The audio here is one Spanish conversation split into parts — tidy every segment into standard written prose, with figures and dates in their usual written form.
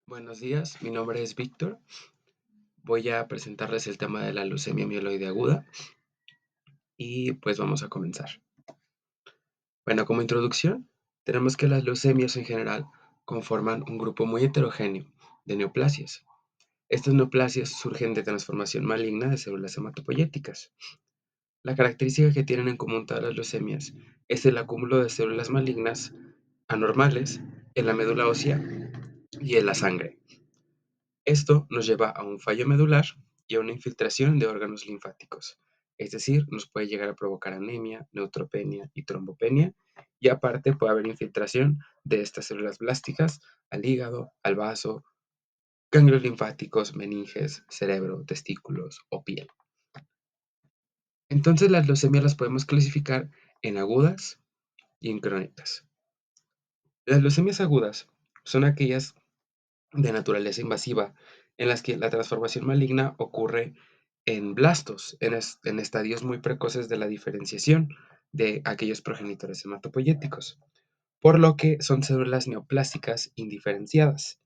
Buenos días, mi nombre es Víctor. Voy a presentarles el tema de la leucemia mieloide aguda y pues vamos a comenzar. Bueno, como introducción, tenemos que las leucemias en general conforman un grupo muy heterogéneo de neoplasias. Estas neoplasias surgen de transformación maligna de células hematopoyéticas. La característica que tienen en común todas las leucemias es el acúmulo de células malignas anormales en la médula ósea y en la sangre. Esto nos lleva a un fallo medular y a una infiltración de órganos linfáticos, es decir, nos puede llegar a provocar anemia, neutropenia y trombopenia, y aparte puede haber infiltración de estas células blásticas al hígado, al vaso, ganglios linfáticos, meninges, cerebro, testículos o piel. Entonces las leucemias las podemos clasificar en agudas y en crónicas. Las leucemias agudas son aquellas de naturaleza invasiva, en las que la transformación maligna ocurre en blastos, en estadios muy precoces de la diferenciación de aquellos progenitores hematopoyéticos, por lo que son células neoplásticas indiferenciadas.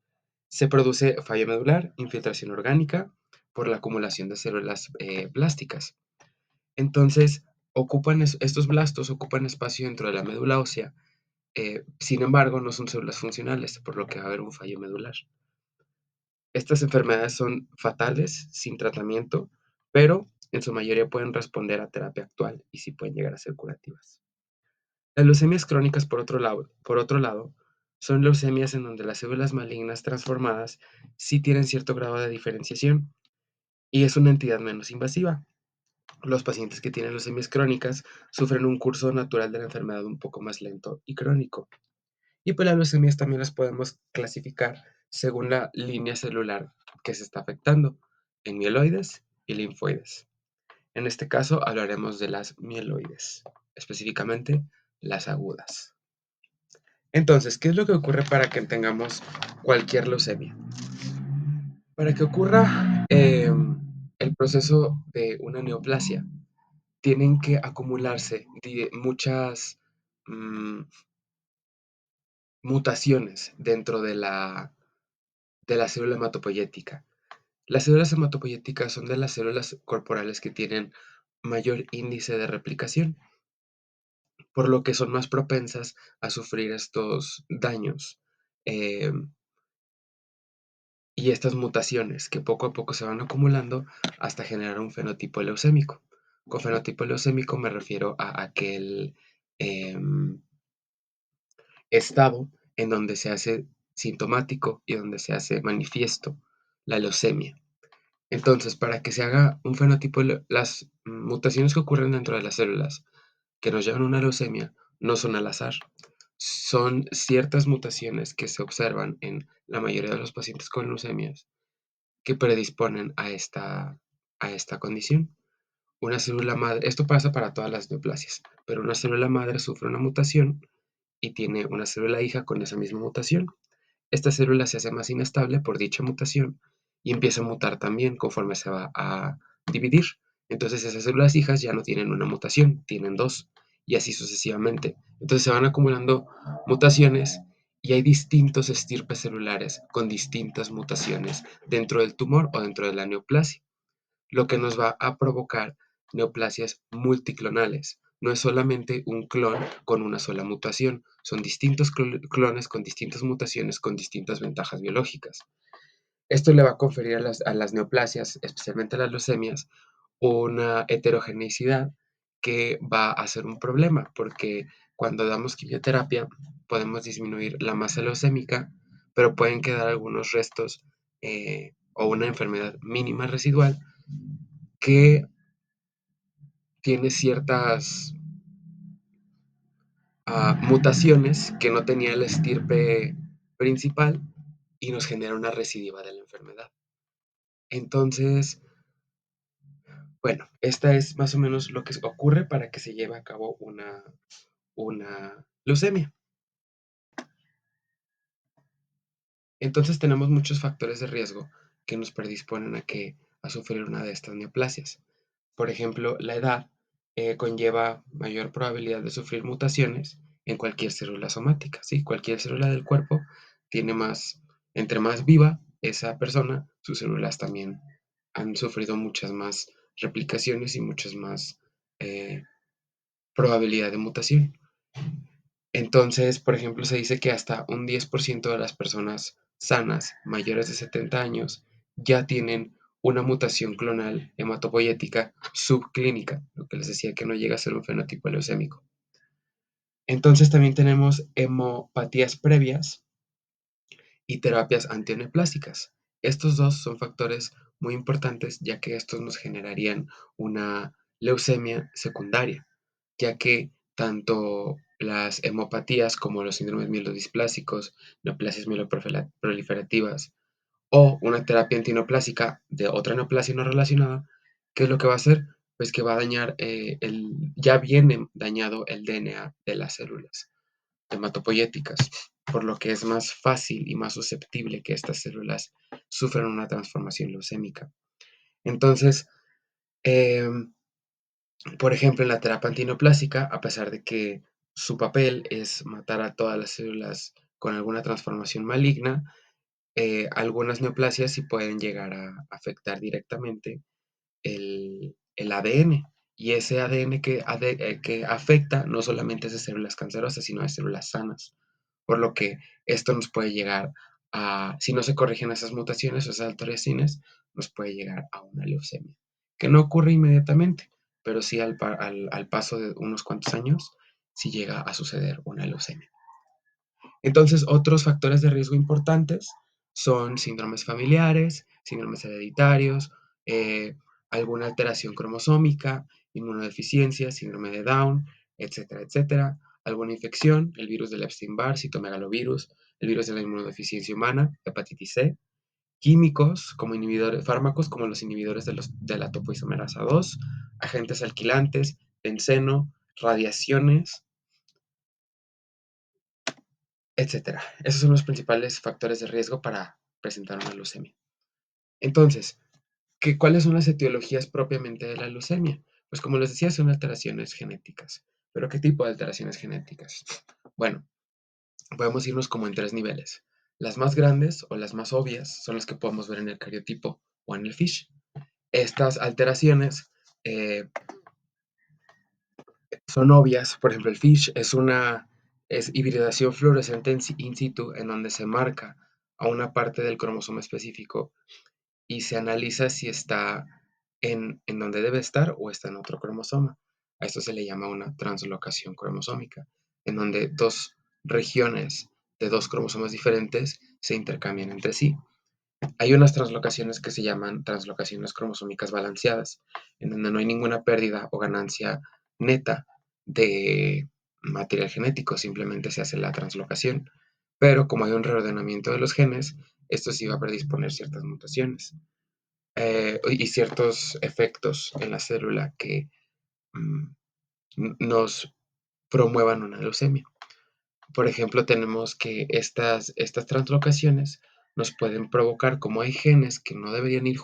Se produce fallo medular, infiltración orgánica, por la acumulación de células plásticas. Entonces, estos blastos ocupan espacio dentro de la médula ósea, sin embargo, no son células funcionales, por lo que va a haber un fallo medular. Estas enfermedades son fatales sin tratamiento, pero en su mayoría pueden responder a terapia actual y sí pueden llegar a ser curativas. Las leucemias crónicas, por otro lado, son leucemias en donde las células malignas transformadas sí tienen cierto grado de diferenciación y es una entidad menos invasiva. Los pacientes que tienen leucemias crónicas sufren un curso natural de la enfermedad un poco más lento y crónico. Y pues las leucemias también las podemos clasificar según la línea celular que se está afectando, en mieloides y linfoides. En este caso hablaremos de las mieloides, específicamente las agudas. Entonces, ¿qué es lo que ocurre para que tengamos cualquier leucemia? Para que ocurra el proceso de una neoplasia, tienen que acumularse muchas mm, mutaciones dentro de la célula hematopoyética. Las células hematopoyéticas son de las células corporales que tienen mayor índice de replicación, por lo que son más propensas a sufrir estos daños eh, y estas mutaciones que poco a poco se van acumulando hasta generar un fenotipo leucémico. Con fenotipo leucémico me refiero a aquel estado en donde se hace sintomático y donde se hace manifiesto la leucemia. Entonces, para que se haga un fenotipo, las mutaciones que ocurren dentro de las células que nos llevan a una leucemia no son al azar. Son ciertas mutaciones que se observan en la mayoría de los pacientes con leucemias que predisponen a esta condición. Una célula madre, esto pasa para todas las neoplasias, pero una célula madre sufre una mutación y tiene una célula hija con esa misma mutación. Esta célula se hace más inestable por dicha mutación y empieza a mutar también conforme se va a dividir. Entonces esas células hijas ya no tienen una mutación, tienen dos y así sucesivamente. Entonces se van acumulando mutaciones y hay distintos estirpes celulares con distintas mutaciones dentro del tumor o dentro de la neoplasia, lo que nos va a provocar neoplasias multiclonales. No es solamente un clon con una sola mutación, son distintos clones con distintas mutaciones con distintas ventajas biológicas. Esto le va a conferir a las neoplasias, especialmente a las leucemias, una heterogeneidad que va a ser un problema, porque cuando damos quimioterapia podemos disminuir la masa leucémica, pero pueden quedar algunos restos o una enfermedad mínima residual que tiene ciertas mutaciones que no tenía el estirpe principal y nos genera una recidiva de la enfermedad. Entonces, bueno, esta es más o menos lo que ocurre para que se lleve a cabo una leucemia. Entonces tenemos muchos factores de riesgo que nos predisponen a sufrir una de estas neoplasias. Por ejemplo, la edad conlleva mayor probabilidad de sufrir mutaciones en cualquier célula somática, ¿sí? Cualquier célula del cuerpo tiene más, Entre más viva esa persona, sus células también han sufrido muchas más replicaciones y muchas más eh, probabilidad de mutación. Entonces, por ejemplo, se dice que hasta un 10% de las personas sanas mayores de 70 años ya tienen una mutación clonal hematopoyética subclínica, lo que les decía que no llega a ser un fenotipo leucémico. Entonces también tenemos hemopatías previas y terapias antineoplásicas. Estos dos son factores muy importantes ya que estos nos generarían una leucemia secundaria, ya que tanto las hemopatías como los síndromes mielodisplásicos, neoplasias mieloproliferativas o una terapia antineoplásica de otra neoplasia no relacionada, ¿qué es lo que va a hacer? Pues que va a dañar ya viene dañado el DNA de las células hematopoyéticas, por lo que es más fácil y más susceptible que estas células sufran una transformación leucémica. Entonces, eh, por ejemplo, en la terapia antineoplásica, a pesar de que su papel es matar a todas las células con alguna transformación maligna, algunas neoplasias sí pueden llegar a afectar directamente el ADN. Y ese ADN que afecta no solamente es de células cancerosas, sino de células sanas. Por lo que esto nos puede llegar a, si no se corrigen esas mutaciones o esas alteraciones, nos puede llegar a una leucemia, que no ocurre inmediatamente, pero sí al paso de unos cuantos años, sí llega a suceder una leucemia. Entonces, otros factores de riesgo importantes son síndromes familiares, síndromes hereditarios, alguna alteración cromosómica, inmunodeficiencia, síndrome de Down, etcétera, etcétera. Alguna infección, el virus del Epstein-Barr, citomegalovirus, el virus de la inmunodeficiencia humana, hepatitis C, químicos como inhibidores, fármacos como los inhibidores de la topoisomerasa 2, agentes alquilantes, benceno, radiaciones, etcétera. Esos son los principales factores de riesgo para presentar una leucemia. Entonces, ¿cuáles son las etiologías propiamente de la leucemia? Pues como les decía, son alteraciones genéticas. ¿Pero qué tipo de alteraciones genéticas? Bueno, podemos irnos como en tres niveles. Las más grandes o las más obvias son las que podemos ver en el cariotipo o en el FISH. Estas alteraciones eh, son obvias. Por ejemplo, el FISH es hibridación fluorescente in situ en donde se marca a una parte del cromosoma específico y se analiza si está en donde debe estar o está en otro cromosoma. A esto se le llama una translocación cromosómica, en donde dos regiones de dos cromosomas diferentes se intercambian entre sí. Hay unas translocaciones que se llaman translocaciones cromosómicas balanceadas, en donde no hay ninguna pérdida o ganancia neta de material genético, simplemente se hace la translocación. Pero como hay un reordenamiento de los genes, esto sí va a predisponer ciertas mutaciones y ciertos efectos en la célula que mm, nos promuevan una leucemia. Por ejemplo, tenemos que estas translocaciones nos pueden provocar, como hay genes que no deberían ir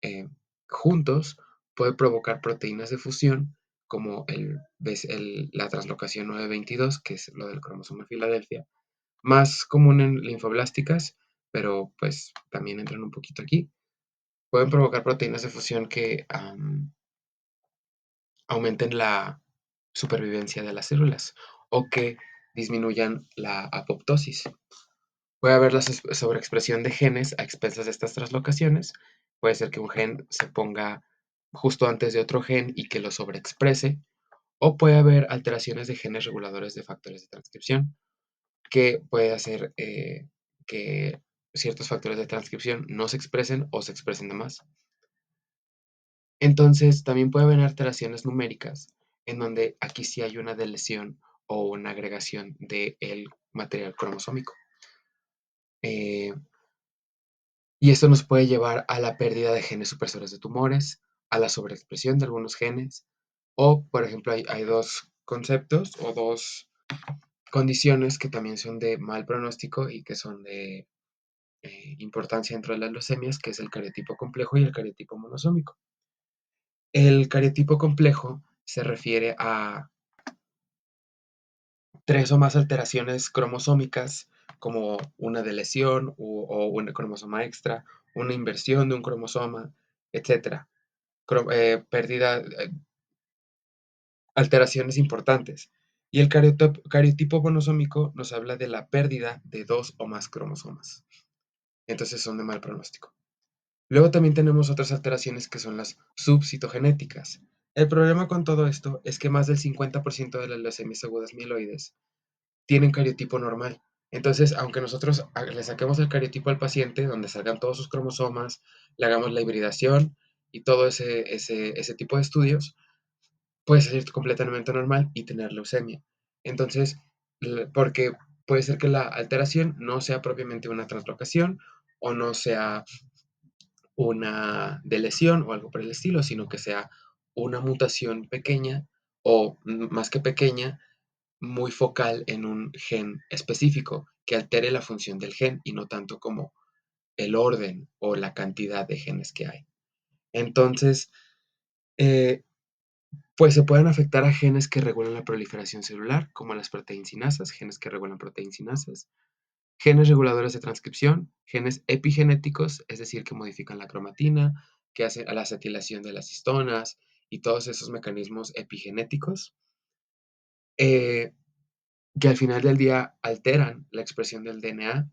eh, juntos, puede provocar proteínas de fusión, como la translocación 922, que es lo del cromosoma Filadelfia, más común en linfoblásticas, pero pues también entran un poquito aquí. Pueden provocar proteínas de fusión que aumenten la supervivencia de las células o que disminuyan la apoptosis. Puede haber la sobreexpresión de genes a expensas de estas translocaciones. Puede ser que un gen se ponga justo antes de otro gen y que lo sobreexprese. O puede haber alteraciones de genes reguladores de factores de transcripción que puede hacer que ciertos factores de transcripción no se expresen o se expresen de más. Entonces, también puede haber alteraciones numéricas, en donde aquí sí hay una deleción o una agregación del material cromosómico. Eh, y esto nos puede llevar a la pérdida de genes supresores de tumores, a la sobreexpresión de algunos genes, o, por ejemplo, hay dos conceptos o dos condiciones que también son de mal pronóstico y que son de importancia dentro de las leucemias, que es el cariotipo complejo y el cariotipo monosómico. El cariotipo complejo se refiere a tres o más alteraciones cromosómicas como una deleción o un cromosoma extra, una inversión de un cromosoma, etcétera. Pérdida, alteraciones importantes. Y el cariotipo monosómico nos habla de la pérdida de dos o más cromosomas. Entonces son de mal pronóstico. Luego también tenemos otras alteraciones que son las subcitogenéticas. El problema con todo esto es que más del 50% de las leucemias agudas mieloides tienen cariotipo normal. Entonces, aunque nosotros le saquemos el cariotipo al paciente, donde salgan todos sus cromosomas, le hagamos la hibridación y todo ese tipo de estudios, puede salir completamente normal y tener leucemia. Entonces, porque puede ser que la alteración no sea propiamente una translocación o no sea una de lesión o algo por el estilo, sino que sea una mutación pequeña o más que pequeña, muy focal en un gen específico que altere la función del gen y no tanto como el orden o la cantidad de genes que hay. Entonces, eh, pues se pueden afectar a genes que regulan la proliferación celular, como las proteinsinasas, genes que regulan proteinsinasas, genes reguladores de transcripción, genes epigenéticos, es decir, que modifican la cromatina, que hacen a la acetilación de las histonas y todos esos mecanismos epigenéticos, eh, que al final del día alteran la expresión del DNA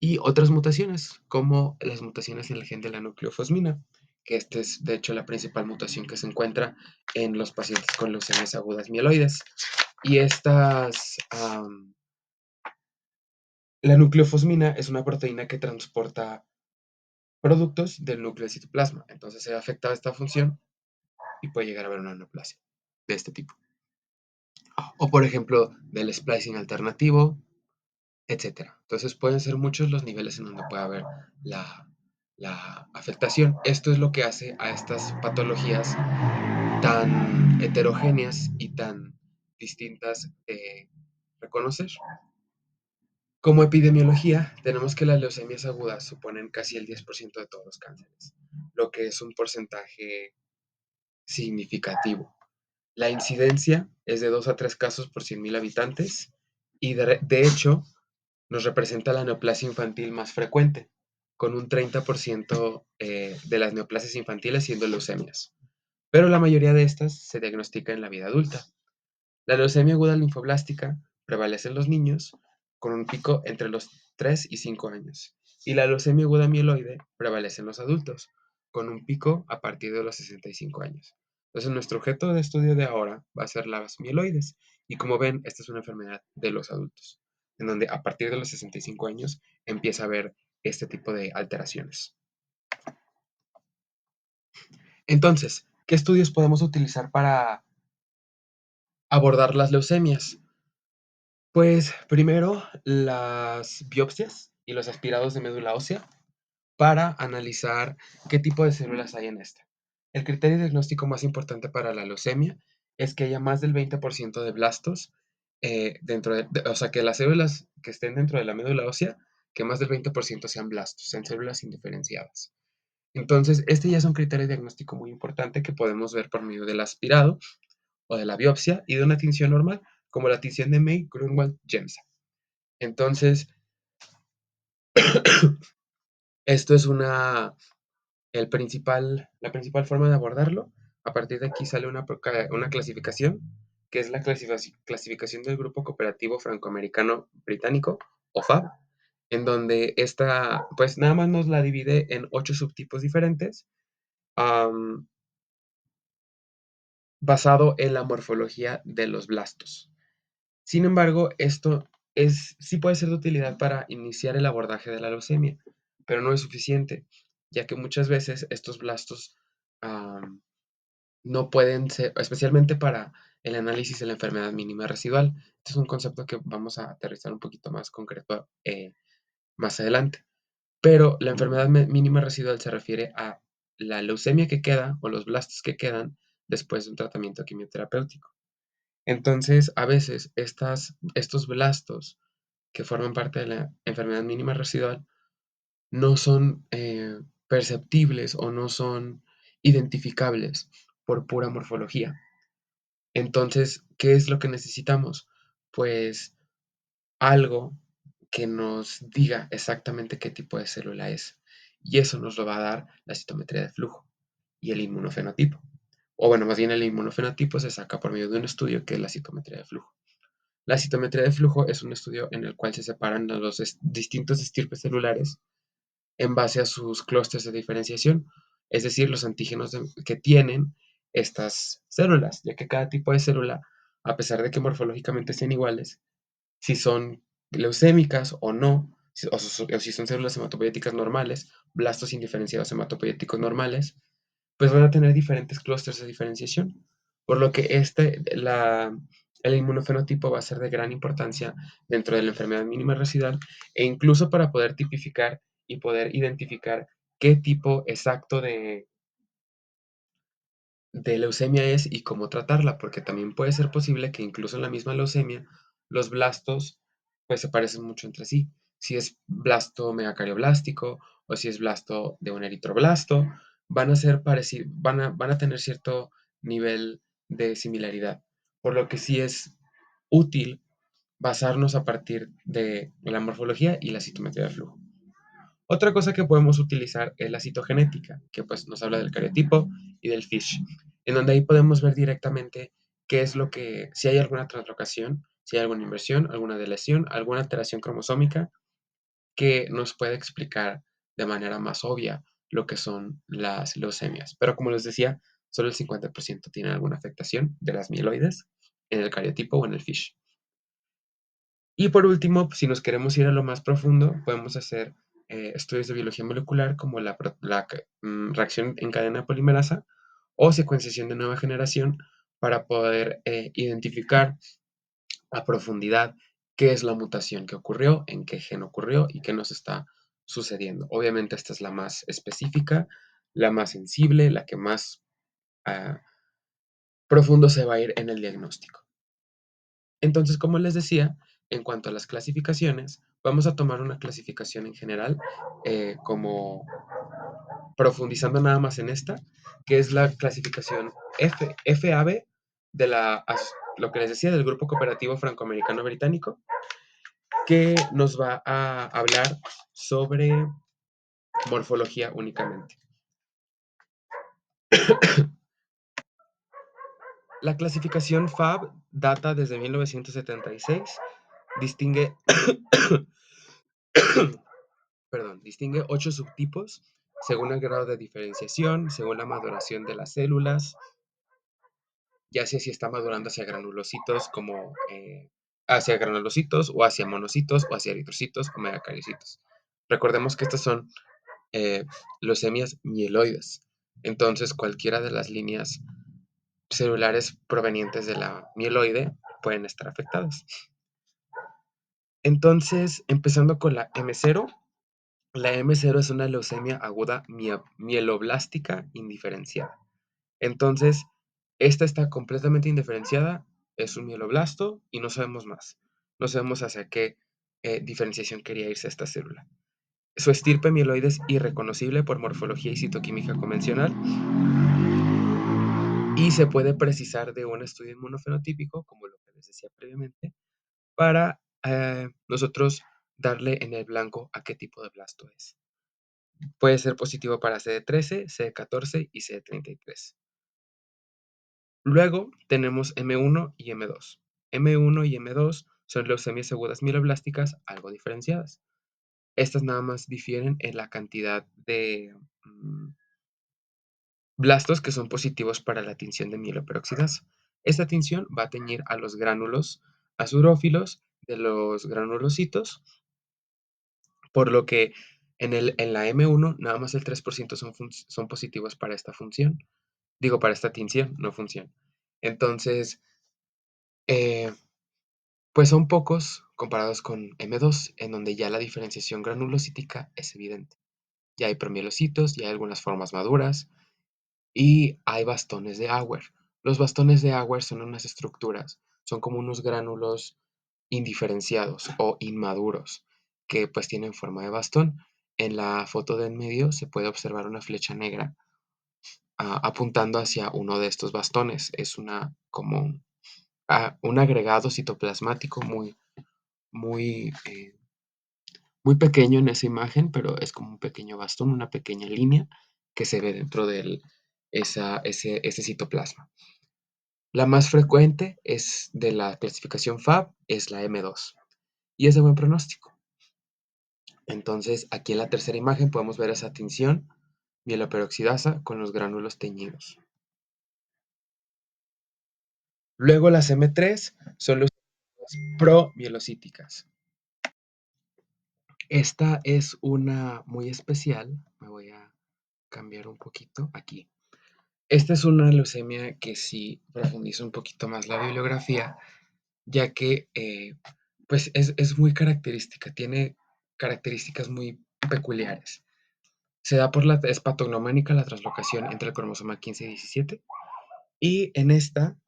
y otras mutaciones, como las mutaciones en el gen de la nucleofosmina, que esta es de hecho la principal mutación que se encuentra en los pacientes con leucemias agudas mieloides. Y la nucleofosmina es una proteína que transporta productos del núcleo del citoplasma. Entonces se ve afectada esta función y puede llegar a haber una neoplasia de este tipo. O por ejemplo, del splicing alternativo, etcétera. Entonces pueden ser muchos los niveles en donde puede haber la afectación. Esto es lo que hace a estas patologías tan heterogéneas y tan distintas de reconocer. Como epidemiología, tenemos que las leucemias agudas suponen casi el 10% de todos los cánceres, lo que es un porcentaje significativo. La incidencia es de 2 a 3 casos por 100.000 habitantes y de hecho nos representa la neoplasia infantil más frecuente, con un 30% de las neoplasias infantiles siendo leucemias. Pero la mayoría de estas se diagnostica en la vida adulta. La leucemia aguda linfoblástica prevalece en los niños, con un pico entre los 3 y 5 años, y la leucemia aguda mieloide prevalece en los adultos, con un pico a partir de los 65 años. Entonces, nuestro objeto de estudio de ahora va a ser las mieloides, y como ven, esta es una enfermedad de los adultos, en donde a partir de los 65 años empieza a haber este tipo de alteraciones. Entonces, ¿qué estudios podemos utilizar para abordar las leucemias? Pues primero las biopsias y los aspirados de médula ósea para analizar qué tipo de células hay en esta. El criterio diagnóstico más importante para la leucemia es que haya más del 20% de blastos o sea, que las células que estén dentro de la médula ósea, que más del 20% sean blastos, sean células indiferenciadas. Entonces, este ya es un criterio diagnóstico muy importante que podemos ver por medio del aspirado o de la biopsia y de una tinción normal, como la tinción de May, Grunwald, Gemsa. Entonces, esto es la principal forma de abordarlo. A partir de aquí sale una clasificación, que es la clasificación del Grupo Cooperativo Francoamericano Británico, o FAB, en donde esta, pues nada más nos la divide en 8 subtipos diferentes, am, basado en la morfología de los blastos. Sin embargo, esto sí puede ser de utilidad para iniciar el abordaje de la leucemia, pero no es suficiente, ya que muchas veces estos blastos no pueden ser, especialmente para el análisis de la enfermedad mínima residual. Este es un concepto que vamos a aterrizar un poquito más concreto más adelante. Pero la enfermedad mínima residual se refiere a la leucemia que queda o los blastos que quedan después de un tratamiento quimioterapéutico. Entonces, a veces estos blastos que forman parte de la enfermedad mínima residual no son perceptibles o no son identificables por pura morfología. Entonces, ¿qué es lo que necesitamos? Pues algo que nos diga exactamente qué tipo de célula es. Y eso nos lo va a dar la citometría de flujo y el inmunofenotipo. O bueno, más bien el inmunofenotipo se saca por medio de un estudio que es la citometría de flujo. La citometría de flujo es un estudio en el cual se separan los distintos estirpes celulares en base a sus clústeres de diferenciación, es decir, los antígenos que tienen estas células, ya que cada tipo de célula, a pesar de que morfológicamente sean iguales, si son leucémicas o no, o si son células hematopoyéticas normales, blastos indiferenciados hematopoyéticos normales, pues van a tener diferentes clústeres de diferenciación, por lo que el inmunofenotipo va a ser de gran importancia dentro de la enfermedad mínima residual e incluso para poder tipificar y poder identificar qué tipo exacto de leucemia es y cómo tratarla, porque también puede ser posible que incluso en la misma leucemia los blastos pues se parecen mucho entre sí. Si es blasto megacarioblástico o si es blasto de un eritroblasto, van a ser parecidos, van a tener cierto nivel de similaridad, por lo que sí es útil basarnos a partir de la morfología y la citometría de flujo. Otra cosa que podemos utilizar es la citogenética, que pues nos habla del cariotipo y del FISH, en donde ahí podemos ver directamente qué es lo que, si hay alguna translocación, si hay alguna inversión, alguna deleción, alguna alteración cromosómica que nos puede explicar de manera más obvia lo que son las leucemias. Pero como les decía, solo el 50% tiene alguna afectación de las mieloides en el cariotipo o en el FISH. Y por último, si nos queremos ir a lo más profundo, podemos hacer estudios de biología molecular como reacción en cadena polimerasa o secuenciación de nueva generación para poder identificar a profundidad qué es la mutación que ocurrió, en qué gen ocurrió y qué nos está sucediendo. Obviamente esta es la más específica, la más sensible, la que más ah, profundo se va a ir en el diagnóstico. Entonces, como les decía, en cuanto a las clasificaciones, vamos a tomar una clasificación en general, como profundizando nada más en esta, que es la clasificación FAB de lo que les decía del Grupo Cooperativo Francoamericano Británico, que nos va a hablar sobre morfología únicamente. La clasificación FAB data desde 1976, distingue distingue 8 subtipos según el grado de diferenciación, según la maduración de las células, ya sea si está madurando hacia granulocitos hacia granulocitos o hacia monocitos o hacia eritrocitos o megacariocitos. Recordemos que estas son leucemias mieloides. Entonces, cualquiera de las líneas celulares provenientes de la mieloide pueden estar afectadas. Entonces, empezando con la M0, la M0 es una leucemia aguda mieloblástica indiferenciada. Entonces, esta está completamente indiferenciada, es un mieloblasto y no sabemos más. No sabemos hacia qué diferenciación quería irse esta célula. Su estirpe mieloide es irreconocible por morfología y citoquímica convencional y se puede precisar de un estudio inmunofenotípico, como lo que les decía previamente, para nosotros darle en el blanco a qué tipo de blasto es. Puede ser positivo para CD13, CD14 y CD33. Luego tenemos M1 y M2. M1 y M2 son leucemias agudas mieloblásticas algo diferenciadas. Estas nada más difieren en la cantidad de blastos que son positivos para la tinción de mieloperoxidasa. Esta tinción va a teñir a los gránulos azurófilos de los granulocitos, por lo que en la M1 nada más el 3% son positivos para esta función. Digo, para esta tinción, no función. Entonces, eh, pues son pocos comparados con M2, en donde ya la diferenciación granulocítica es evidente. Ya hay promielocitos, ya hay algunas formas maduras y hay bastones de Auer. Los bastones de Auer son unas estructuras, son como unos gránulos indiferenciados o inmaduros que pues tienen forma de bastón. En la foto de en medio se puede observar una flecha negra apuntando hacia uno de estos bastones. Es como un agregado citoplasmático muy muy pequeño en esa imagen, pero es como un pequeño bastón, una pequeña línea que se ve dentro de ese citoplasma. La más frecuente es de la clasificación FAB, es la M2 y es de buen pronóstico. Entonces, aquí en la tercera imagen podemos ver esa tinción mieloperoxidasa con los gránulos teñidos. Luego las M3 son leucemias promielocíticas. Esta es una muy especial. Me voy a cambiar un poquito aquí. Esta es una leucemia que sí profundiza un poquito más la bibliografía, ya que pues es muy característica, tiene características muy peculiares. Se da por es patognománica la translocación entre el cromosoma 15 y 17, y en esta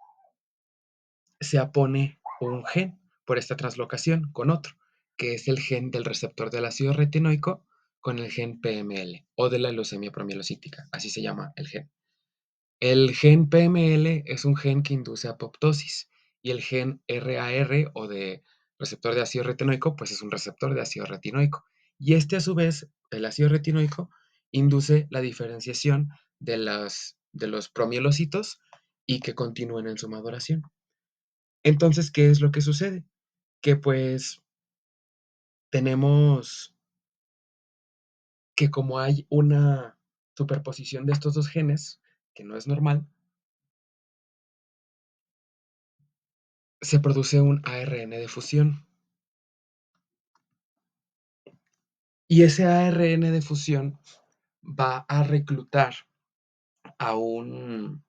se apone un gen por esta translocación con otro, que es el gen del receptor del ácido retinoico con el gen PML o de la leucemia promielocítica, así se llama el gen. El gen PML es un gen que induce apoptosis y el gen RAR o de receptor de ácido retinoico, pues es un receptor de ácido retinoico. Y este a su vez, el ácido retinoico, induce la diferenciación de los promielocitos y que continúen en su maduración. Entonces, ¿qué es lo que sucede? Que pues tenemos que como hay una superposición de estos dos genes, que no es normal, se produce un ARN de fusión. Y ese ARN de fusión va a reclutar a un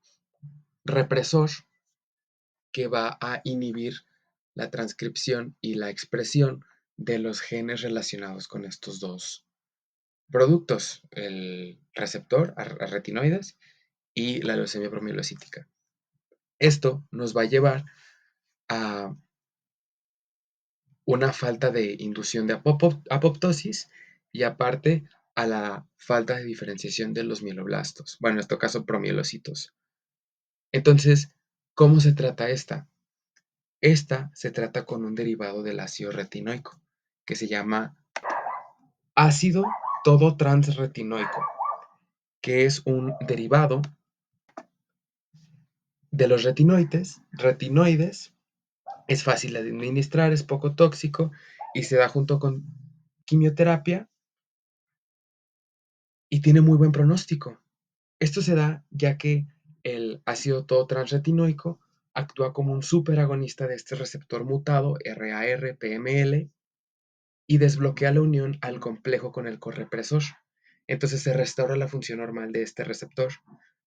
represor que va a inhibir la transcripción y la expresión de los genes relacionados con estos dos productos, el receptor a retinoides y la leucemia promielocítica. Esto nos va a llevar a una falta de inducción de apoptosis y aparte a la falta de diferenciación de los mieloblastos, bueno, en este caso promielocitos. Entonces, ¿cómo se trata esta? Esta se trata con un derivado del ácido retinoico, que se llama ácido todo transretinoico, que es un derivado de los retinoides, es fácil de administrar, es poco tóxico y se da junto con quimioterapia y tiene muy buen pronóstico. Esto se da ya que el ácido todotransretinoico actúa como un superagonista de este receptor mutado RAR-PML y desbloquea la unión al complejo con el correpresor. Entonces se restaura la función normal de este receptor,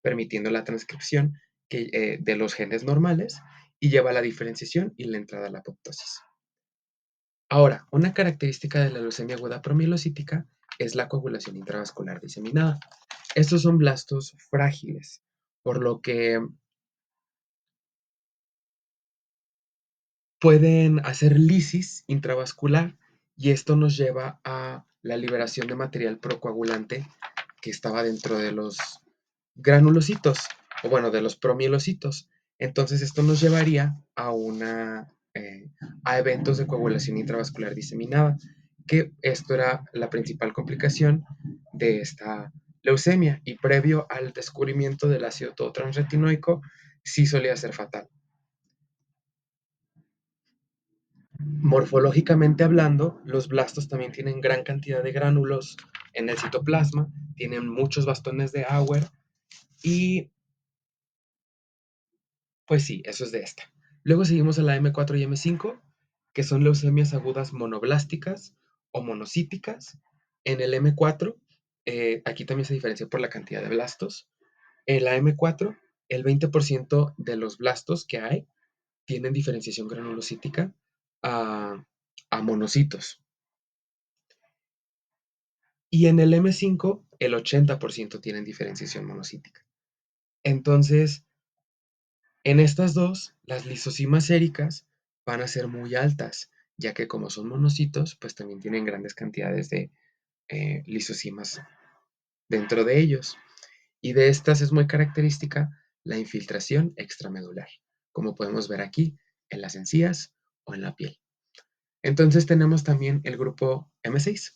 permitiendo la transcripción de los genes normales y lleva a la diferenciación y la entrada a la apoptosis. Ahora, una característica de la leucemia aguda promielocítica es la coagulación intravascular diseminada. Estos son blastos frágiles, por lo que pueden hacer lisis intravascular y esto nos lleva a la liberación de material procoagulante que estaba dentro de los granulocitos, o bueno, de los promielocitos. Entonces esto nos llevaría a eventos de coagulación intravascular diseminada, que esto era la principal complicación de esta leucemia y previo al descubrimiento del ácido todotransretinoico sí solía ser fatal. Morfológicamente hablando, los blastos también tienen gran cantidad de gránulos en el citoplasma, tienen muchos bastones de Auer y pues sí, eso es de esta. Luego seguimos a la M4 y M5, que son leucemias agudas monoblásticas o monocíticas. En el M4, aquí también se diferencia por la cantidad de blastos. En la M4, el 20% de los blastos que hay tienen diferenciación granulocítica a, a monocitos. Y en el M5, el 80% tienen diferenciación monocítica. Entonces, en estas dos, las lisosimas séricas van a ser muy altas, ya que como son monocitos, pues también tienen grandes cantidades de lisosimas dentro de ellos. Y de estas es muy característica la infiltración extramedular, como podemos ver aquí en las encías o en la piel. Entonces tenemos también el grupo M6.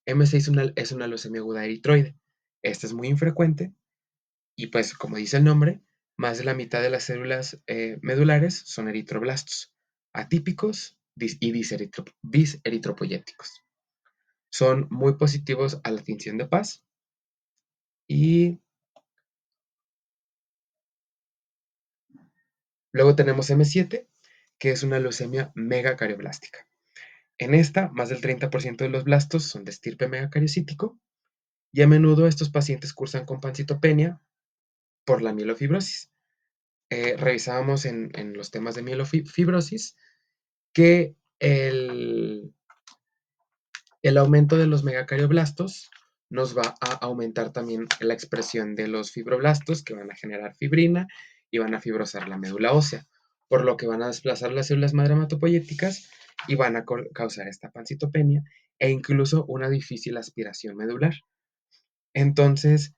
M6 es una leucemia aguda eritroide. Esta es muy infrecuente y pues como dice el nombre, más de la mitad de las células medulares son eritroblastos, atípicos y diseritropoyéticos. Son muy positivos a la tinción de paz y luego tenemos M7, que es una leucemia megacarioblástica. En esta, más del 30% de los blastos son de estirpe megacariocítico y a menudo estos pacientes cursan con pancitopenia por la mielofibrosis. Revisábamos en los temas de mielofibrosis que el aumento de los megacarioblastos nos va a aumentar también la expresión de los fibroblastos que van a generar fibrina y van a fibrosar la médula ósea, por lo que van a desplazar las células madre hematopoyéticas y van a causar esta pancitopenia e incluso una difícil aspiración medular. Entonces,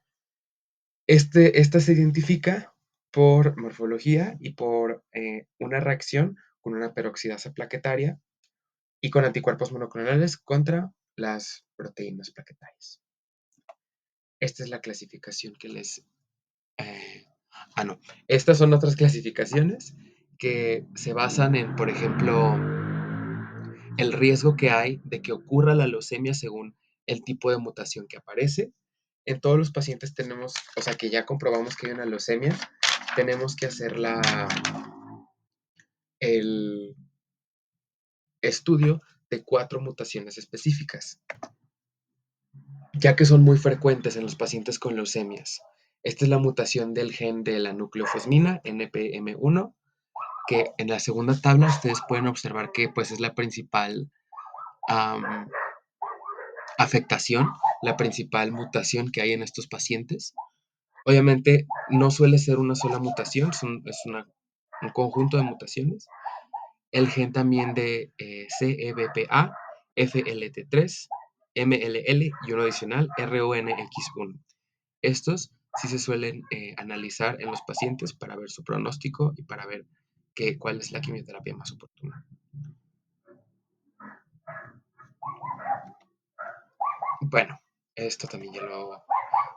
esta se identifica por morfología y por una reacción con una peroxidasa plaquetaria y con anticuerpos monoclonales contra las proteínas plaquetarias. Esta es la clasificación que les... eh, no. Estas son otras clasificaciones que se basan en, por ejemplo, el riesgo que hay de que ocurra la leucemia según el tipo de mutación que aparece. En todos los pacientes tenemos, o sea, que ya comprobamos que hay una leucemia, tenemos que hacer el estudio de 4 mutaciones específicas, ya que son muy frecuentes en los pacientes con leucemias. Esta es la mutación del gen de la nucleofosmina, NPM1, que en la segunda tabla ustedes pueden observar que pues, es la principal um, afectación, la principal mutación que hay en estos pacientes. Obviamente no suele ser una sola mutación, un conjunto de mutaciones. El gen también de CEBPA, FLT3, MLL y uno adicional, RONX1. Estos sí se suelen analizar en los pacientes para ver su pronóstico y para ver cuál es la quimioterapia más oportuna. Bueno, esto también ya lo...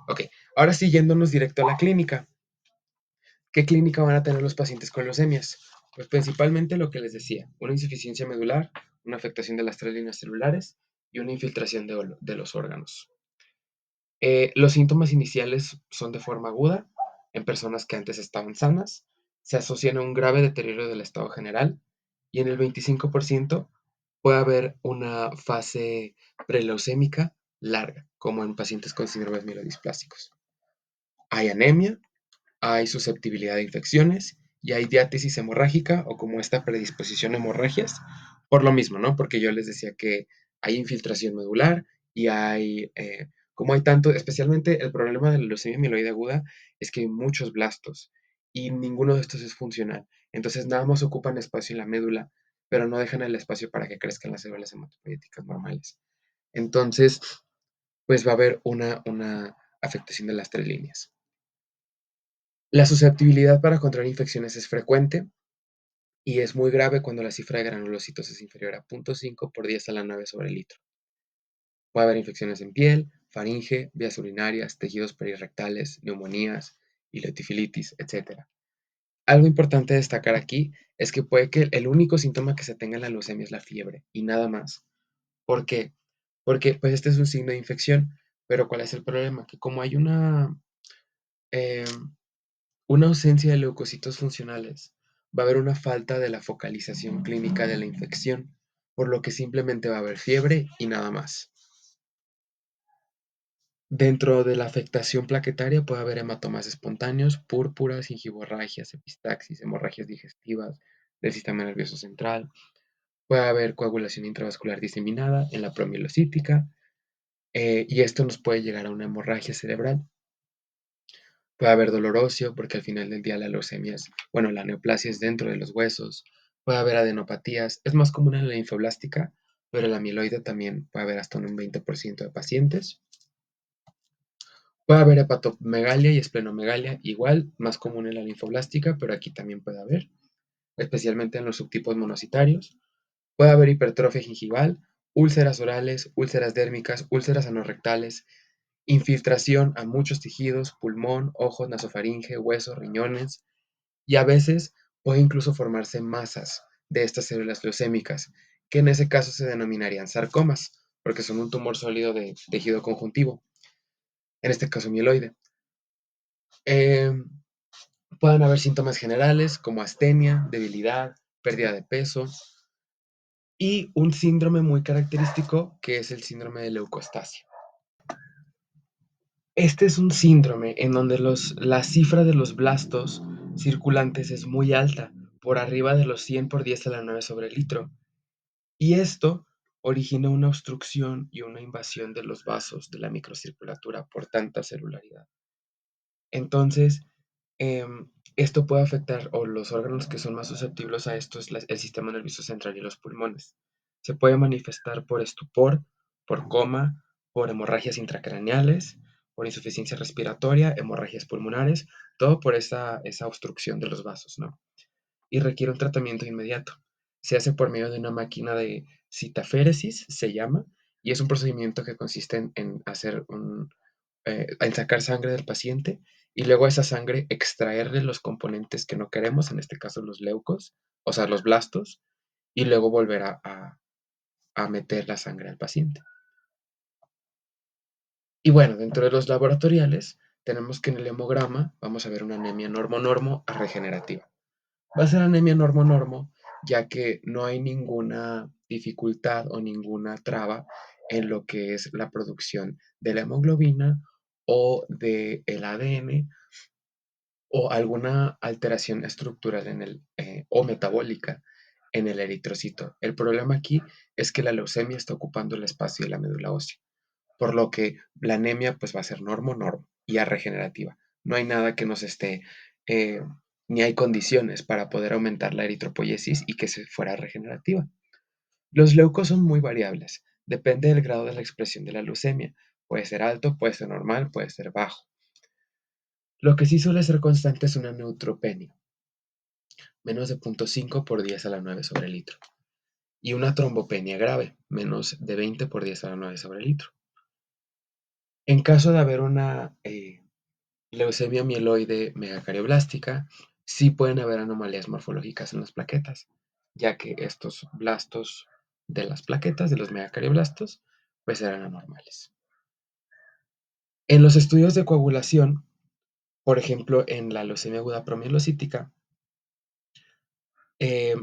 Ok, ahora sí yéndonos directo a la clínica. ¿Qué clínica van a tener los pacientes con leucemias? Pues principalmente lo que les decía, una insuficiencia medular, una afectación de las 3 líneas celulares y una infiltración de los órganos. Los síntomas iniciales son de forma aguda en personas que antes estaban sanas, se asocian a un grave deterioro del estado general y en el 25% puede haber una fase preleucémica larga, como en pacientes con síndromes mielodisplásicos. Hay anemia, hay susceptibilidad de infecciones y hay diátesis hemorrágica o como esta predisposición a hemorragias, por lo mismo, ¿no? Porque yo les decía que hay infiltración medular y como hay tanto, especialmente el problema de la leucemia mieloide aguda es que hay muchos blastos y ninguno de estos es funcional. Entonces nada más ocupan espacio en la médula, pero no dejan el espacio para que crezcan las células hematopoyéticas normales. Entonces, pues va a haber una afectación de las 3 líneas. La susceptibilidad para contraer infecciones es frecuente y es muy grave cuando la cifra de granulocitos es inferior a 0.5 por 10 a la 9 sobre el litro. Puede haber infecciones en piel, faringe, vías urinarias, tejidos perirectales, neumonías, ileotifilitis, etc. Algo importante destacar aquí es que puede que el único síntoma que se tenga en la leucemia es la fiebre y nada más. ¿Por qué? Porque pues este es un signo de infección, pero ¿cuál es el problema? Que como hay eh, una ausencia de leucocitos funcionales, va a haber una falta de la focalización clínica de la infección, por lo que simplemente va a haber fiebre y nada más. Dentro de la afectación plaquetaria puede haber hematomas espontáneos, púrpuras, gingivorragias, epistaxis, hemorragias digestivas del sistema nervioso central. Puede haber coagulación intravascular diseminada en la promielocítica y esto nos puede llegar a una hemorragia cerebral. Puede haber dolor óseo, porque al final del día la leucemia bueno, la neoplasia es dentro de los huesos. Puede haber adenopatías, es más común en la linfoblástica, pero en la mieloide también puede haber hasta un 20% de pacientes. Puede haber hepatomegalia y esplenomegalia, igual, más común en la linfoblástica, pero aquí también puede haber, especialmente en los subtipos monocitarios. Puede haber hipertrofia gingival, úlceras orales, úlceras dérmicas, úlceras anorrectales, infiltración a muchos tejidos, pulmón, ojos, nasofaringe, huesos, riñones, y a veces puede incluso formarse masas de estas células leucémicas, que en ese caso se denominarían sarcomas, porque son un tumor sólido de tejido conjuntivo, en este caso mieloide. Eh, Pueden haber síntomas generales como astenia, debilidad, pérdida de peso y un síndrome muy característico que es el síndrome de leucostasia. Este es un síndrome en donde la cifra de los blastos circulantes es muy alta, por arriba de los 100 por 10 a la 9 sobre el litro. Y esto origina una obstrucción y una invasión de los vasos de la microcirculatura por tanta celularidad. Entonces, esto puede afectar, o los órganos que son más susceptibles a esto es el sistema nervioso central y los pulmones. Se puede manifestar por estupor, por coma, por hemorragias intracraneales, por insuficiencia respiratoria, hemorragias pulmonares, todo por esa obstrucción de los vasos, ¿no? Y requiere un tratamiento inmediato. Se hace por medio de una máquina de citaféresis, se llama, y es un procedimiento que consiste en hacer en sacar sangre del paciente y luego a esa sangre extraerle los componentes que no queremos, en este caso los leucos, o sea, los blastos, y luego volver a meter la sangre al paciente. Y bueno, dentro de los laboratoriales, tenemos que en el hemograma vamos a ver una anemia normo-normo regenerativa. Va a ser anemia normo-normo, ya que no hay ninguna dificultad o ninguna traba en lo que es la producción de la hemoglobina o del ADN o alguna alteración estructural o metabólica en el eritrocito. El problema aquí es que la leucemia está ocupando el espacio de la médula ósea, por lo que la anemia pues va a ser normo-normo y a regenerativa. No hay nada que nos esté, eh, ni hay condiciones para poder aumentar la eritropoyesis y que se fuera regenerativa. Los leucos son muy variables, depende del grado de la expresión de la leucemia. Puede ser alto, puede ser normal, puede ser bajo. Lo que sí suele ser constante es una neutropenia, menos de 0.5 por 10 a la 9 sobre el litro, y una trombopenia grave, menos de 20 por 10 a la 9 sobre el litro. En caso de haber una leucemia mieloide megacarioblástica, sí pueden haber anomalías morfológicas en las plaquetas, ya que estos blastos de las plaquetas, de los megacarioblastos, pues eran anormales. En los estudios de coagulación, por ejemplo, en la leucemia aguda promielocítica, eh,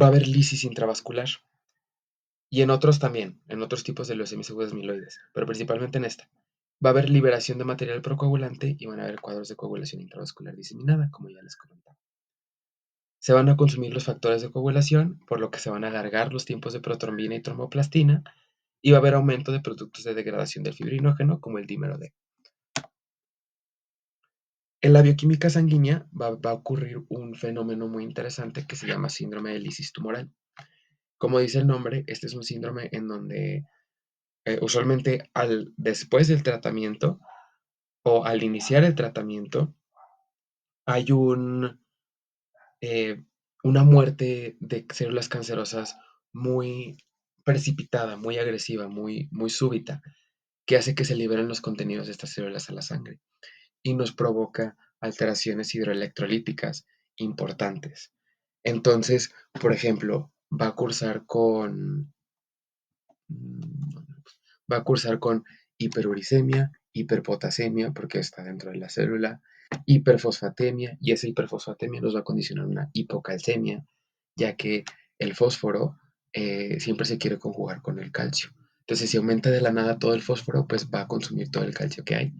va a haber lisis intravascular. Y en otros también, en otros tipos de leucemias agudas mieloides, pero principalmente en esta. Va a haber liberación de material procoagulante y van a haber cuadros de coagulación intravascular diseminada, como ya les comentaba. Se van a consumir los factores de coagulación, por lo que se van a alargar los tiempos de protrombina y tromboplastina, y va a haber aumento de productos de degradación del fibrinógeno, como el dímero D. En la bioquímica sanguínea va a ocurrir un fenómeno muy interesante que se llama síndrome de lisis tumoral. Como dice el nombre, este es un síndrome en donde usualmente después del tratamiento o al iniciar el tratamiento hay eh, una muerte de células cancerosas muy precipitada, muy agresiva, muy súbita, que hace que se liberen los contenidos de estas células a la sangre y nos provoca alteraciones hidroelectrolíticas importantes. Entonces, por ejemplo, va a cursar con hiperuricemia, hiperpotasemia, porque está dentro de la célula, hiperfosfatemia, y esa hiperfosfatemia nos va a condicionar una hipocalcemia, ya que el fósforo siempre se quiere conjugar con el calcio. Entonces, si aumenta de la nada todo el fósforo, pues va a consumir todo el calcio que hay.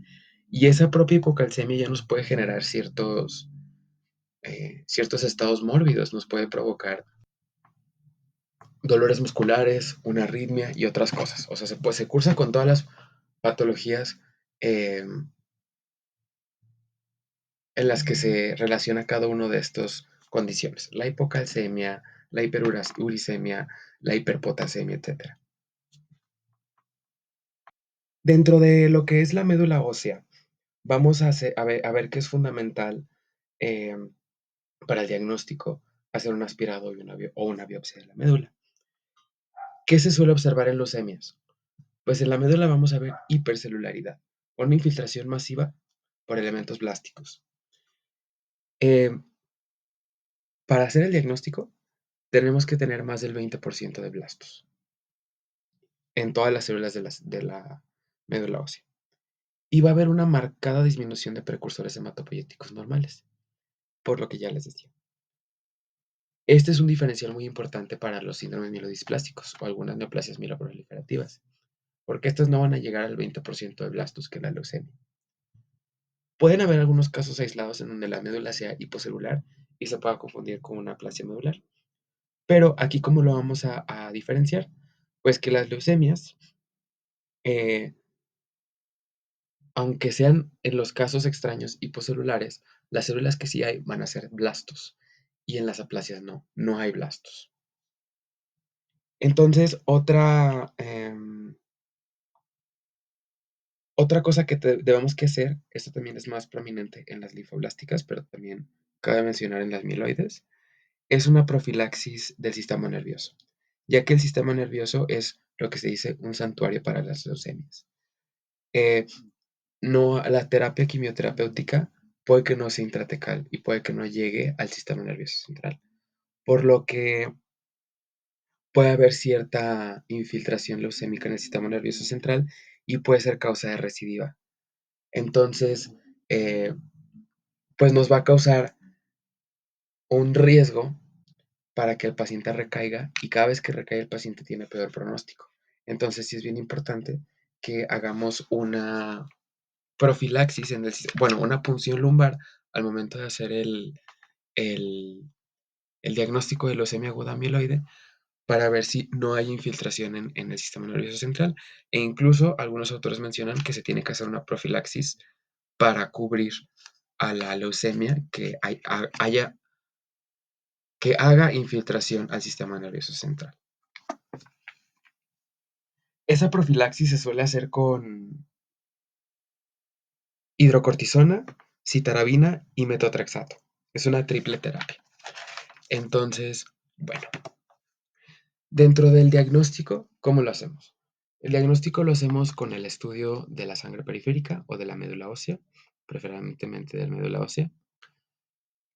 Y esa propia hipocalcemia ya nos puede generar ciertos estados mórbidos, nos puede provocar dolores musculares, una arritmia y otras cosas. O sea, se cursa con todas las patologías eh, en las que se relaciona cada uno de estas condiciones. La hipocalcemia, la hiperuricemia, la hiperpotasemia, etcétera. Dentro de lo que es la médula ósea, vamos a ver qué es fundamental eh, para el diagnóstico. hacer un aspirado o una biopsia de la médula. ¿Qué se suele observar en leucemias? Pues en la médula vamos a ver hipercelularidad, una infiltración masiva por elementos blásticos. Eh, para hacer el diagnóstico, tenemos que tener más del 20% de blastos en todas las células de la médula ósea. Y va a haber una marcada disminución de precursores hematopoyéticos normales, por lo que ya les decía. Este es un diferencial muy importante para los síndromes mielodisplásticos o algunas neoplasias mieloproliferativas, porque estos no van a llegar al 20% de blastos que la leucemia. Pueden haber algunos casos aislados en donde la médula sea hipocelular y se pueda confundir con una aplasia medular. Pero aquí, ¿cómo lo vamos a diferenciar? Pues que las leucemias, eh, aunque sean en los casos extraños hipocelulares, las células que sí hay van a ser blastos y en las aplasias no hay blastos. Entonces, otra cosa que debemos que hacer, esto también es más prominente en las linfoblásticas, pero también cabe mencionar en las mieloides, es una profilaxis del sistema nervioso, ya que el sistema nervioso es lo que se dice un santuario para las leucemias. Eh, no, la terapia quimioterapéutica puede que no sea intratecal y puede que no llegue al sistema nervioso central, por lo que puede haber cierta infiltración leucémica en el sistema nervioso central y puede ser causa de recidiva. Entonces, eh, pues nos va a causar un riesgo para que el paciente recaiga y cada vez que recae el paciente tiene peor pronóstico. Entonces sí es bien importante que hagamos una profilaxis bueno, una punción lumbar al momento de hacer el, el diagnóstico de leucemia aguda amiloide para ver si no hay infiltración en el sistema nervioso central. E incluso algunos autores mencionan que se tiene que hacer una profilaxis para cubrir a la leucemia que haga infiltración al sistema nervioso central. Esa profilaxis se suele hacer con hidrocortisona, citarabina y metotrexato. Es una triple terapia. Entonces, bueno, dentro del diagnóstico, ¿cómo lo hacemos? El diagnóstico lo hacemos con el estudio de la sangre periférica o de la médula ósea, preferentemente de la médula ósea,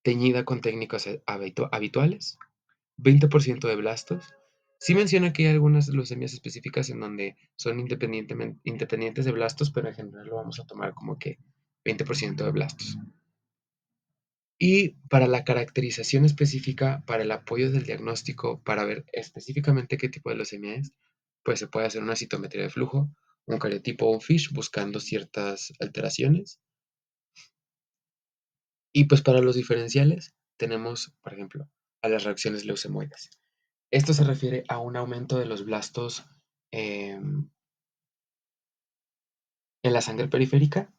teñida con técnicas habituales, 20% de blastos. Sí menciona que hay algunas leucemias específicas en donde son independientes de blastos, pero en general lo vamos a tomar como que 20% de blastos. Y para la caracterización específica, para el apoyo del diagnóstico, para ver específicamente qué tipo de leucemia es, pues se puede hacer una citometría de flujo, un cariotipo o un FISH buscando ciertas alteraciones. Y pues para los diferenciales tenemos, por ejemplo, a las reacciones leucemoides. Esto se refiere a un aumento de los blastos en la sangre periférica,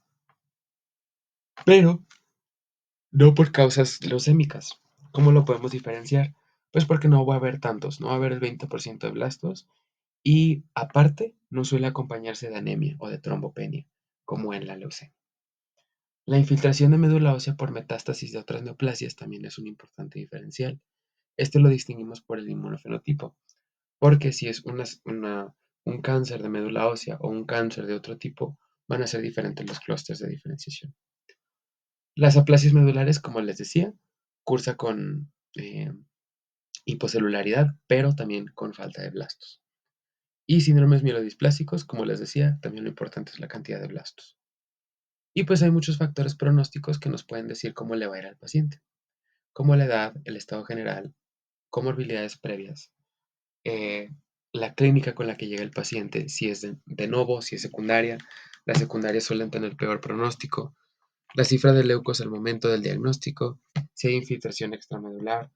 pero no por causas leucémicas. ¿Cómo lo podemos diferenciar? Pues porque no va a haber tantos, no va a haber el 20% de blastos y aparte no suele acompañarse de anemia o de trombopenia, como en la leucemia. La infiltración de médula ósea por metástasis de otras neoplasias también es un importante diferencial. Este lo distinguimos por el inmunofenotipo, porque si es un cáncer de médula ósea o un cáncer de otro tipo, van a ser diferentes los clústeres de diferenciación. Las aplasias medulares, como les decía, cursa con hipocelularidad, pero también con falta de blastos. Y síndromes mielodisplásicos, como les decía, también lo importante es la cantidad de blastos. Y pues hay muchos factores pronósticos que nos pueden decir cómo le va a ir al paciente, como la edad, el estado general, comorbilidades previas, eh, la clínica con la que llega el paciente, si es de novo, si es secundaria. Las secundarias suelen tener peor pronóstico. La cifra de leucos al momento del diagnóstico, si hay infiltración extramedular,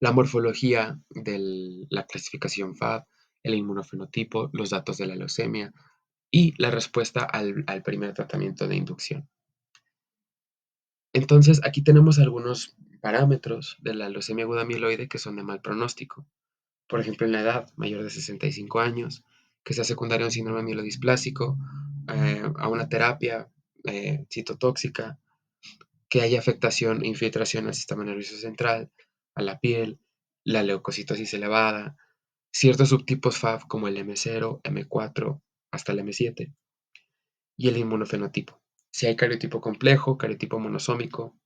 la morfología de la clasificación FAB, el inmunofenotipo, los datos de la leucemia y la respuesta al primer tratamiento de inducción. Entonces, aquí tenemos algunos parámetros de la leucemia aguda amiloide que son de mal pronóstico. Por ejemplo, en la edad mayor de 65 años, que sea secundaria a un síndrome mielodisplásico, a una terapia citotóxica, que haya afectación e infiltración al sistema nervioso central, a la piel, la leucocitosis elevada, ciertos subtipos FAV como el M0, M4 hasta el M7 y el inmunofenotipo. Si hay cariotipo complejo, cariotipo monosómico,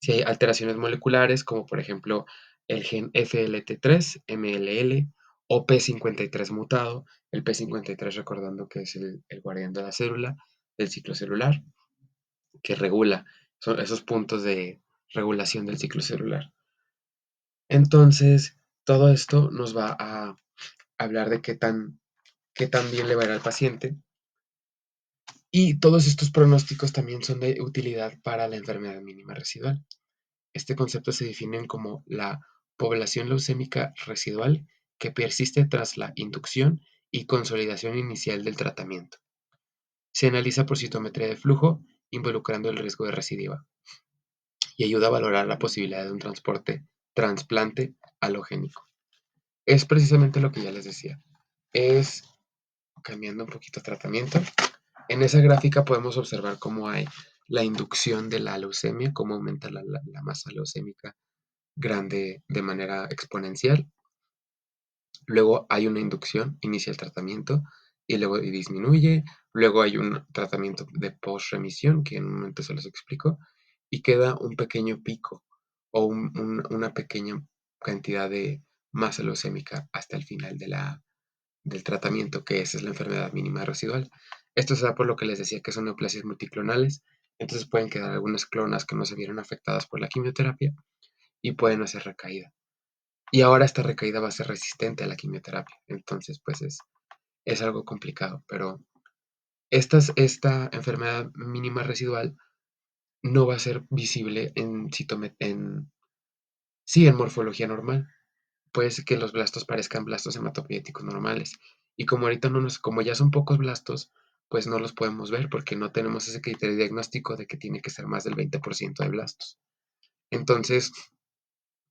si hay alteraciones moleculares como por ejemplo el gen FLT3, MLL o P53 mutado, el P53 recordando que es el guardián de la célula, del ciclo celular, que regula son esos puntos de regulación del ciclo celular. Entonces, todo esto nos va a hablar de qué tan bien le va a ir al paciente. Y todos estos pronósticos también son de utilidad para la enfermedad mínima residual. Este concepto se define como la población leucémica residual que persiste tras la inducción y consolidación inicial del tratamiento. Se analiza por citometría de flujo, involucrando el riesgo de recidiva, y ayuda a valorar la posibilidad de un trasplante halogénico. Es precisamente lo que ya les decía. Es cambiando un poquito tratamiento. En esa gráfica podemos observar cómo hay la inducción de la leucemia, cómo aumenta la masa leucémica grande de manera exponencial. Luego hay una inducción, inicia el tratamiento y luego disminuye. Luego hay un tratamiento de post-remisión, que en un momento se los explico, y queda un pequeño pico o una pequeña cantidad de masa leucémica hasta el final del tratamiento, que esa es la enfermedad mínima residual. Esto se da por lo que les decía que son neoplasias multiclonales, entonces pueden quedar algunas clonas que no se vieron afectadas por la quimioterapia y pueden hacer recaída. Y ahora esta recaída va a ser resistente a la quimioterapia. Entonces, pues es algo complicado. Pero esta enfermedad mínima residual no va a ser visible en morfología normal. Puede ser que los blastos parezcan blastos hematopoyéticos normales. Y como ahorita como ya son pocos blastos, pues no los podemos ver porque no tenemos ese criterio diagnóstico de que tiene que ser más del 20% de blastos. Entonces,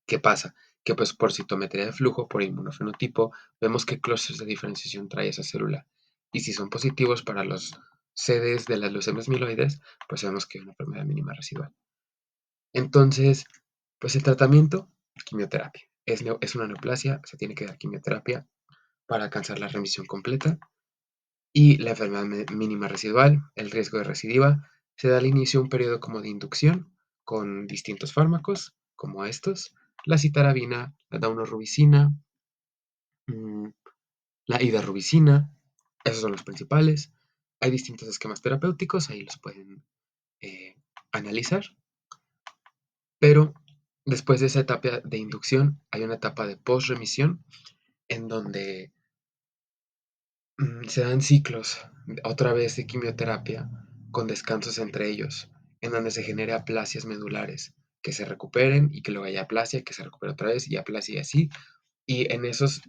¿qué pasa? Que pues por citometría de flujo, por inmunofenotipo, vemos qué clústeres de diferenciación trae esa célula. Y si son positivos para los CDs de las leucemias mieloides, pues vemos que es una enfermedad mínima residual. Entonces, pues el tratamiento, quimioterapia. Es una neoplasia, se tiene que dar quimioterapia para alcanzar la remisión completa. Y la enfermedad mínima residual, el riesgo de recidiva, se da al inicio un periodo como de inducción con distintos fármacos, como estos, la citarabina, la daunorubicina, mm, la hidarubicina, esos son los principales. Hay distintos esquemas terapéuticos, ahí los pueden eh, analizar, pero después de esa etapa de inducción hay una etapa de post-remisión en donde se dan ciclos otra vez de quimioterapia con descansos entre ellos, en donde se genera aplasias medulares que se recuperen y que luego haya aplasia, que se recupere otra vez y aplasia y así. Y en esos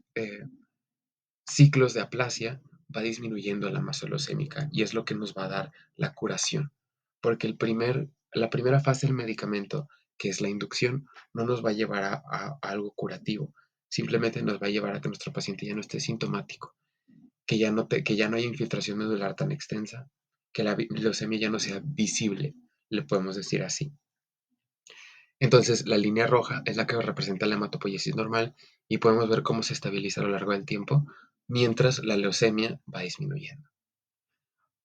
ciclos de aplasia va disminuyendo la masa leucémica y es lo que nos va a dar la curación. Porque la primera fase del medicamento, que es la inducción, no nos va a llevar a algo curativo, simplemente nos va a llevar a que nuestro paciente ya no esté sintomático, que ya no haya infiltración medular tan extensa, que la leucemia ya no sea visible, le podemos decir así. Entonces, la línea roja es la que representa la hematopoiesis normal y podemos ver cómo se estabiliza a lo largo del tiempo mientras la leucemia va disminuyendo.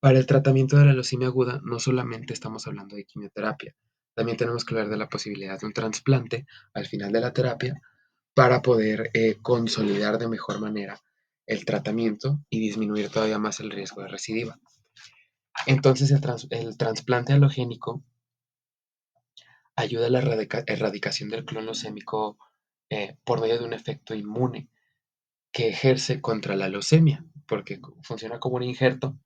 Para el tratamiento de la leucemia aguda, no solamente estamos hablando de quimioterapia, también tenemos que hablar de la posibilidad de un trasplante al final de la terapia para poder consolidar de mejor manera el tratamiento y disminuir todavía más el riesgo de recidiva. Entonces, el trasplante halogénico ayuda a la erradicación del clon leucémico por medio de un efecto inmune que ejerce contra la leucemia, porque funciona como un injerto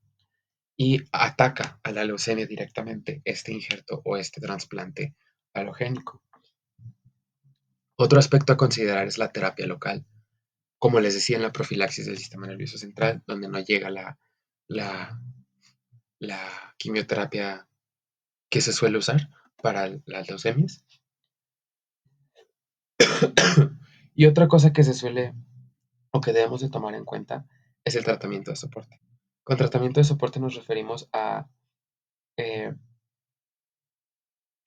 y ataca a la leucemia directamente este injerto o este trasplante halogénico. Otro aspecto a considerar es la terapia local. Como les decía, en la profilaxis del sistema nervioso central, donde no llega la, la quimioterapia que se suele usar para las leucemias. Y otra cosa que se suele o que debemos de tomar en cuenta es el tratamiento de soporte. Con tratamiento de soporte nos referimos a eh,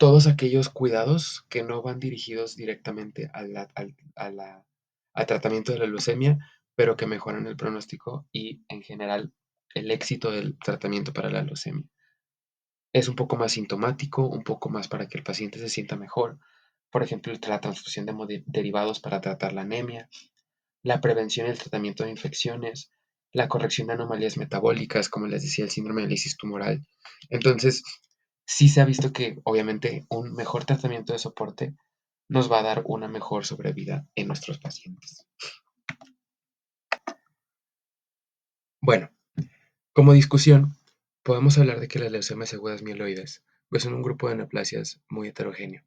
todos aquellos cuidados que no van dirigidos directamente al tratamiento de la leucemia, pero que mejoran el pronóstico y en general el éxito del tratamiento para la leucemia. Es un poco más sintomático, un poco más para que el paciente se sienta mejor. Por ejemplo, la transfusión de derivados para tratar la anemia, la prevención y el tratamiento de infecciones, la corrección de anomalías metabólicas, como les decía, el síndrome de lisis tumoral. Entonces, sí se ha visto que obviamente un mejor tratamiento de soporte nos va a dar una mejor sobrevida en nuestros pacientes. Bueno, como discusión, podemos hablar de que las leucemias agudas mieloides pues son un grupo de neoplasias muy heterogéneo.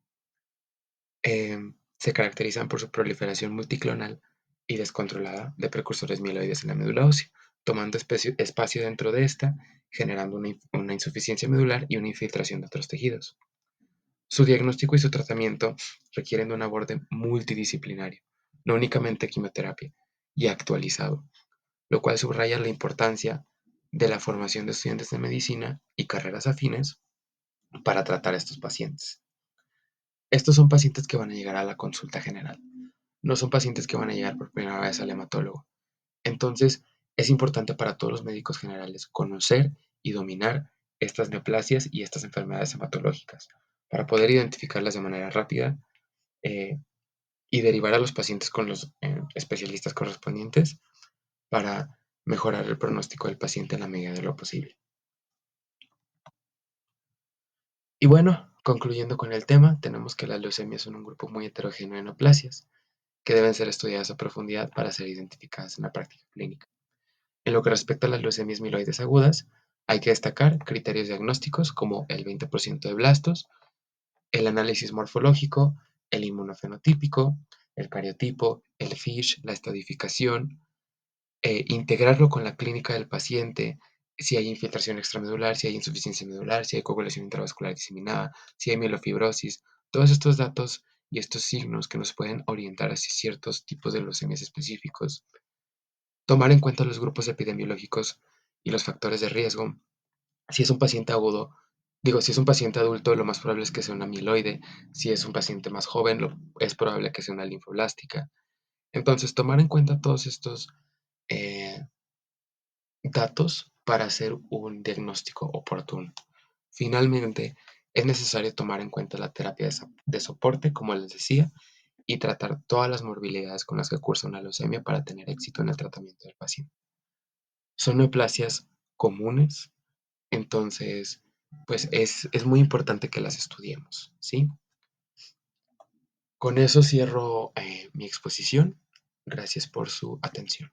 Se caracterizan por su proliferación multiclonal y descontrolada de precursores mieloides en la médula ósea, tomando espacio dentro de esta, generando una insuficiencia medular y una infiltración de otros tejidos. Su diagnóstico y su tratamiento requieren de un aborde multidisciplinario, no únicamente quimioterapia, y actualizado, lo cual subraya la importancia de la formación de estudiantes de medicina y carreras afines para tratar a estos pacientes. Estos son pacientes que van a llegar a la consulta general, no son pacientes que van a llegar por primera vez al hematólogo. Entonces, es importante para todos los médicos generales conocer y dominar estas neoplasias y estas enfermedades hematológicas para poder identificarlas de manera rápida eh, y derivar a los pacientes con los especialistas correspondientes para mejorar el pronóstico del paciente en la medida de lo posible. Y bueno, concluyendo con el tema, tenemos que las leucemias son un grupo muy heterogéneo de neoplasias que deben ser estudiadas a profundidad para ser identificadas en la práctica clínica. En lo que respecta a las leucemias mieloides agudas, hay que destacar criterios diagnósticos como el 20% de blastos, el análisis morfológico, el inmunofenotípico, el cariotipo, el FISH, la estadificación, integrarlo con la clínica del paciente, si hay infiltración extramedular, si hay insuficiencia medular, si hay coagulación intravascular diseminada, si hay mielofibrosis, todos estos datos y estos signos que nos pueden orientar hacia ciertos tipos de leucemias específicos. Tomar en cuenta los grupos epidemiológicos y los factores de riesgo. Si es un paciente agudo, digo, si es un paciente adulto, lo más probable es que sea una mieloide. Si es un paciente más joven, es probable que sea una linfoblástica. Entonces, tomar en cuenta todos estos eh, datos para hacer un diagnóstico oportuno. Finalmente, es necesario tomar en cuenta la terapia de soporte, como les decía, y tratar todas las morbilidades con las que cursa una leucemia para tener éxito en el tratamiento del paciente. Son neoplasias comunes, entonces, pues es muy importante que las estudiemos, ¿sí? Con eso cierro mi exposición. Gracias por su atención.